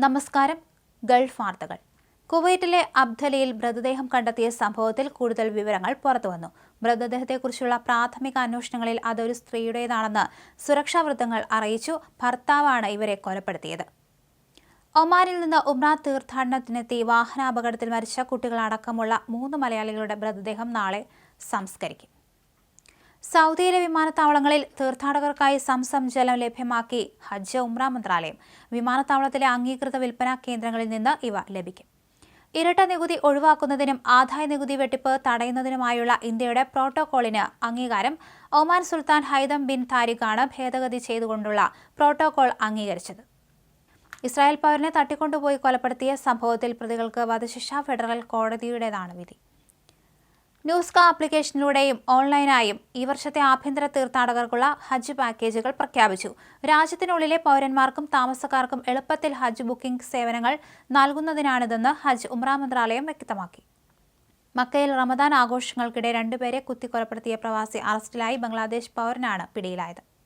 നമസ്കാരം. ഗൾഫ് വാർത്തകൾ. കുവൈറ്റിലെ അബ്ദലയിൽ മൃതദേഹം കണ്ടെത്തിയ സംഭവത്തിൽ കൂടുതൽ വിവരങ്ങൾ പുറത്തുവന്നു. മൃതദേഹത്തെക്കുറിച്ചുള്ള പ്രാഥമിക അന്വേഷണങ്ങളിൽ അതൊരു സ്ത്രീയുടേതാണെന്ന് സുരക്ഷാ വൃത്തങ്ങൾ അറിയിച്ചു. ഭർത്താവാണ് ഇവരെ കൊലപ്പെടുത്തിയത്. ഒമാനിൽ നിന്ന് ഉംറ തീർത്ഥാടനത്തിനെത്തി വാഹനാപകടത്തിൽ മരിച്ച കുട്ടികളടക്കമുള്ള 3 മലയാളികളുടെ മൃതദേഹം നാളെ സംസ്കരിക്കും. സൗദിയിലെ വിമാനത്താവളങ്ങളിൽ തീർത്ഥാടകർക്കായി സംസം ജലം ലഭ്യമാക്കി ഹജ്ജ് ഉംറ മന്ത്രാലയം. വിമാനത്താവളത്തിലെ അംഗീകൃത വിൽപ്പനാ കേന്ദ്രങ്ങളിൽ നിന്ന് ഇവ ലഭിക്കും. ഇരട്ട നികുതി ഒഴിവാക്കുന്നതിനും ആദായ നികുതി വെട്ടിപ്പ് തടയുന്നതിനുമായുള്ള ഇന്ത്യയുടെ പ്രോട്ടോകോളിന് അംഗീകാരം. ഒമാൻ സുൽത്താൻ ഹൈതം ബിൻ താരിഖാണ് ഭേദഗതി ചെയ്തുകൊണ്ടുള്ള പ്രോട്ടോകോൾ അംഗീകരിച്ചത്. ഇസ്രായേൽ പൗരനെ തട്ടിക്കൊണ്ടുപോയി കൊലപ്പെടുത്തിയ സംഭവത്തിൽ പ്രതികൾക്ക് വധശിക്ഷ. ഫെഡറൽ കോടതിയുടേതാണ് വിധി. ന്യൂസ്ക ആപ്ലിക്കേഷനിലൂടെയും ഓൺലൈനായും ഈ വർഷത്തെ ആഭ്യന്തര തീർത്ഥാടകർക്കുള്ള ഹജ്ജ് പാക്കേജുകൾ പ്രഖ്യാപിച്ചു. രാജ്യത്തിനുള്ളിലെ പൗരന്മാർക്കും താമസക്കാർക്കും എളുപ്പത്തിൽ ഹജ്ജ് ബുക്കിംഗ് സേവനങ്ങൾ നൽകുന്നതിനാണിതെന്ന് ഹജ്ജ് ഉംറ മന്ത്രാലയം വ്യക്തമാക്കി. മക്കയിൽ റമദാൻ ആഘോഷങ്ങൾക്കിടെ 2 പേരെ കുത്തിക്കൊലപ്പെടുത്തിയ പ്രവാസി അറസ്റ്റിലായി. ബംഗ്ലാദേശ് പൗരനാണ് പിടിയിലായത്.